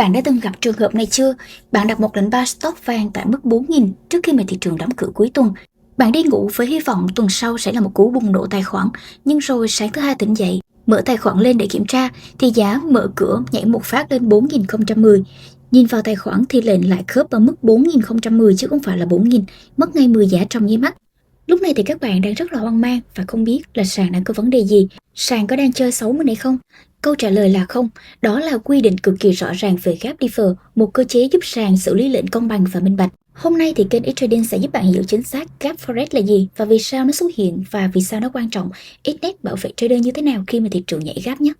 Bạn đã từng gặp trường hợp này chưa? Bạn đặt một lệnh buy stop vàng tại mức 4.000 trước khi mà thị trường đóng cửa cuối tuần. Bạn đi ngủ với hy vọng tuần sau sẽ là một cú bùng nổ tài khoản, nhưng rồi sáng thứ hai tỉnh dậy, mở tài khoản lên để kiểm tra thì giá mở cửa nhảy một phát lên 4.010. Nhìn vào tài khoản thì lệnh lại khớp ở mức 4.010 chứ không phải là 4.000, mất ngay 10 giá trong nháy mắt. Lúc này thì các bạn đang rất là hoang mang và không biết là sàn đang có vấn đề gì, sàn có đang chơi xấu mình hay không? Câu trả lời là không, đó là quy định cực kỳ rõ ràng về gap differ, một cơ chế giúp sàn xử lý lệnh công bằng và minh bạch. Hôm nay thì kênh Xtrading sẽ giúp bạn hiểu chính xác gap forex là gì và vì sao nó xuất hiện và vì sao nó quan trọng, Xnet bảo vệ trader như thế nào khi mà thị trường nhảy gap nhé.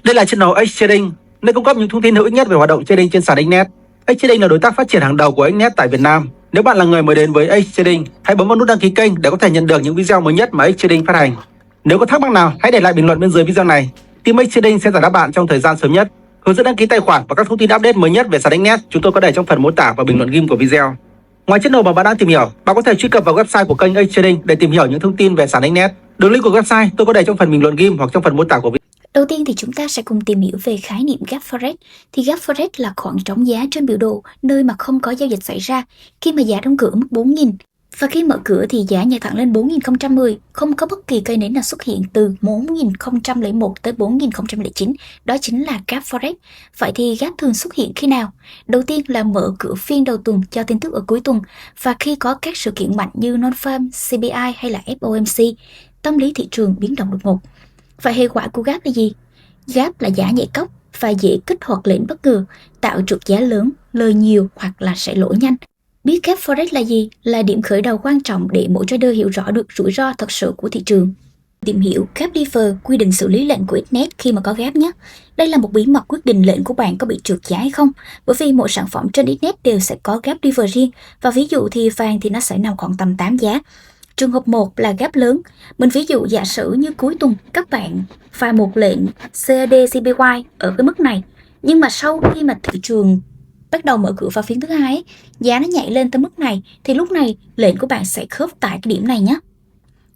Đây là channel Xtrading, nơi cung cấp những thông tin hữu ích nhất về hoạt động trading trên sàn Xnet. Xtrading là đối tác phát triển hàng đầu của Xnet tại Việt Nam. Nếu bạn là người mới đến với Xtrading, hãy bấm vào nút đăng ký kênh để có thể nhận được những video mới nhất mà Xtrading phát hành. Nếu có thắc mắc nào, hãy để lại bình luận bên dưới video này. Team Xtrading sẽ giải đáp bạn trong thời gian sớm nhất. Hướng dẫn đăng ký tài khoản và các thông tin update mới nhất về sàn Xnet chúng tôi có để trong phần mô tả và bình luận ghim của video. Ngoài channel mà bạn đang tìm hiểu, bạn có thể truy cập vào website của kênh Xtrading để tìm hiểu những thông tin về sàn Xnet. Đường link của website tôi có để trong phần bình luận ghim hoặc trong phần mô tả của video. Đầu tiên thì chúng ta sẽ cùng tìm hiểu về khái niệm gap forex. Thì gap forex là khoảng trống giá trên biểu đồ, nơi mà không có giao dịch xảy ra khi mà giá đóng cửa mức 4.000. Và khi mở cửa thì giá nhảy thẳng lên 4.010, không có bất kỳ cây nến nào xuất hiện từ 4.001 tới 4.009, đó chính là gap forex. Vậy thì gap thường xuất hiện khi nào? Đầu tiên là mở cửa phiên đầu tuần cho tin tức ở cuối tuần, và khi có các sự kiện mạnh như non-farm, CPI hay là FOMC, tâm lý thị trường biến động đột ngột. Và hệ quả của gap là gì? Gap là giá nhảy cóc và dễ kích hoạt lệnh bất ngờ, tạo trượt giá lớn, lời nhiều hoặc là sẽ lỗ nhanh. Biết gap forex là gì? Là điểm khởi đầu quan trọng để mỗi trader hiểu rõ được rủi ro thật sự của thị trường. Tìm hiểu gap differ, quy định xử lý lệnh của Xnet khi mà có gap nhé. Đây là một bí mật quyết định lệnh của bạn có bị trượt giá hay không, bởi vì mỗi sản phẩm trên Xnet đều sẽ có gap differ riêng, và ví dụ thì vàng thì nó sẽ nằm khoảng tầm 8 giá. Trường hợp 1 là gap lớn. Mình ví dụ giả sử như cuối tuần các bạn pha một lệnh CAD CPY ở cái mức này, nhưng mà sau khi mà thị trường bắt đầu mở cửa vào phiên thứ hai, giá nó nhảy lên tới mức này, thì lúc này lệnh của bạn sẽ khớp tại cái điểm này nhé.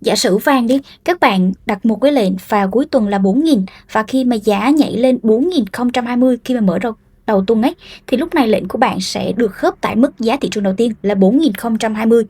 Giả sử vàng đi, các bạn đặt một cái lệnh vào cuối tuần là 4.000, và khi mà giá nhảy lên 4.020 khi mà mở đầu tuần ấy, thì lúc này lệnh của bạn sẽ được khớp tại mức giá thị trường đầu tiên là 4.020.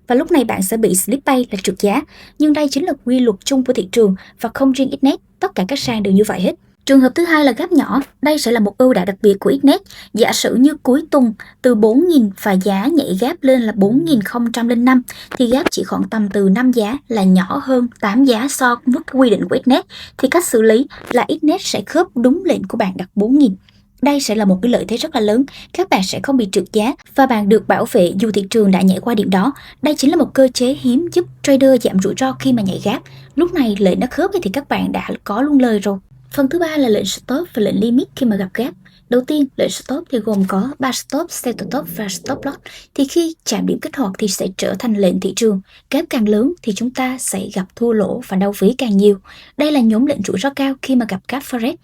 Và lúc này bạn sẽ bị slip pay là trượt giá. Nhưng đây chính là quy luật chung của thị trường và không riêng Xnet, tất cả các sàn đều như vậy hết. Trường hợp thứ hai là gap nhỏ. Đây sẽ là một ưu đãi đặc biệt của Xnet. Giả sử như cuối tuần từ 4.000 và giá nhảy gap lên là 4.005, thì gap chỉ khoảng tầm từ 5 giá, là nhỏ hơn 8 giá so với quy định của Xnet. Thì cách xử lý là Xnet sẽ khớp đúng lệnh của bạn đặt 4.000. Đây sẽ là một cái lợi thế rất là lớn, các bạn sẽ không bị trượt giá và bạn được bảo vệ dù thị trường đã nhảy qua điểm đó. Đây chính là một cơ chế hiếm giúp trader giảm rủi ro khi mà nhảy gap. Lúc này lệnh nó khớp thì các bạn đã có luôn lời rồi. Phần thứ ba là lệnh stop và lệnh limit khi mà gặp gap. Đầu tiên, lệnh stop thì gồm có 3 stop, set stop và stop loss. Thì khi chạm điểm kích hoạt thì sẽ trở thành lệnh thị trường. Gap càng lớn thì chúng ta sẽ gặp thua lỗ và đau ví càng nhiều. Đây là nhóm lệnh rủi ro cao khi mà gặp gap forex.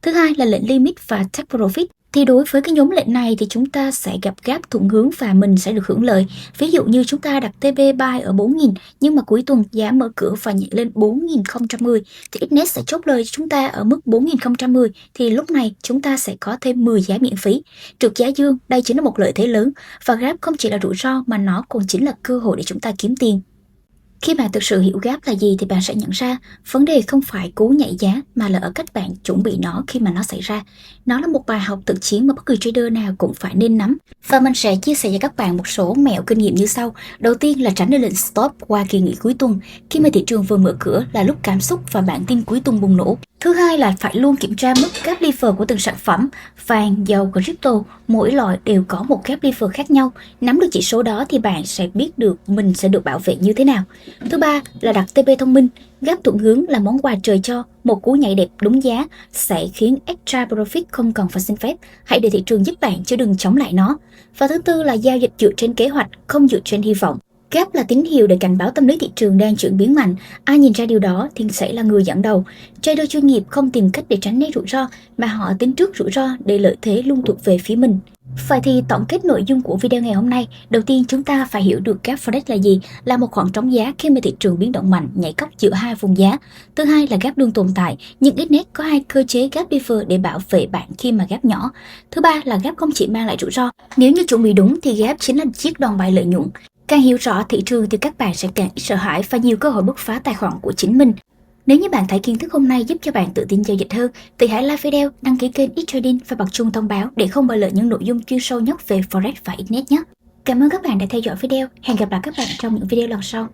Thứ hai là lệnh limit và take profit. Thì đối với cái nhóm lệnh này thì chúng ta sẽ gặp gap thuận hướng và mình sẽ được hưởng lợi. Ví dụ như chúng ta đặt TP buy ở 4.000, nhưng mà cuối tuần giá mở cửa và nhảy lên 4.010 thì Xnet sẽ chốt lời cho chúng ta ở mức 4.010, thì lúc này chúng ta sẽ có thêm 10 giá miễn phí. Trượt giá dương, đây chính là một lợi thế lớn, và gap không chỉ là rủi ro mà nó còn chính là cơ hội để chúng ta kiếm tiền. Khi bạn thực sự hiểu gap là gì thì bạn sẽ nhận ra vấn đề không phải cú nhảy giá mà là ở cách bạn chuẩn bị nó khi mà nó xảy ra. Nó là một bài học thực chiến mà bất kỳ trader nào cũng phải nên nắm. Và mình sẽ chia sẻ cho các bạn một số mẹo kinh nghiệm như sau. Đầu tiên là tránh lệnh stop qua kỳ nghỉ cuối tuần. Khi mà thị trường vừa mở cửa là lúc cảm xúc và bản tin cuối tuần bùng nổ. Thứ hai là phải luôn kiểm tra mức gap differ của từng sản phẩm. Vàng, dầu, crypto, mỗi loại đều có một gap differ khác nhau. Nắm được chỉ số đó thì bạn sẽ biết được mình sẽ được bảo vệ như thế nào. Thứ ba là đặt TP thông minh. Gap thuận hướng là món quà trời cho, một cú nhảy đẹp đúng giá sẽ khiến extra profit không cần phải xin phép. Hãy để thị trường giúp bạn chứ đừng chống lại nó. Và thứ tư là giao dịch dựa trên kế hoạch, không dựa trên hy vọng. Gap là tín hiệu để cảnh báo tâm lý thị trường đang chuyển biến mạnh. Ai nhìn ra điều đó thì sẽ là người dẫn đầu. Trader chuyên nghiệp không tìm cách để tránh né rủi ro, mà họ tính trước rủi ro để lợi thế luôn thuộc về phía mình. Vậy thì tổng kết nội dung của video ngày hôm nay, đầu tiên chúng ta phải hiểu được gap forex là gì, là một khoảng trống giá khi mà thị trường biến động mạnh, nhảy cóc giữa hai vùng giá. Thứ hai là gap luôn tồn tại, nhưng Xnet có hai cơ chế gap buffer để bảo vệ bạn khi mà gap nhỏ. Thứ ba là gap không chỉ mang lại rủi ro, nếu như chuẩn bị đúng thì gap chính là chiếc đòn bẩy lợi nhuận. Càng hiểu rõ thị trường thì các bạn sẽ càng ít sợ hãi và nhiều cơ hội bứt phá tài khoản của chính mình. Nếu như bạn thấy kiến thức hôm nay giúp cho bạn tự tin giao dịch hơn, thì hãy like video, đăng ký kênh Xtrading và bật chuông thông báo để không bỏ lỡ những nội dung chuyên sâu nhất về Forex và Xnet nhé. Cảm ơn các bạn đã theo dõi video. Hẹn gặp lại các bạn trong những video lần sau.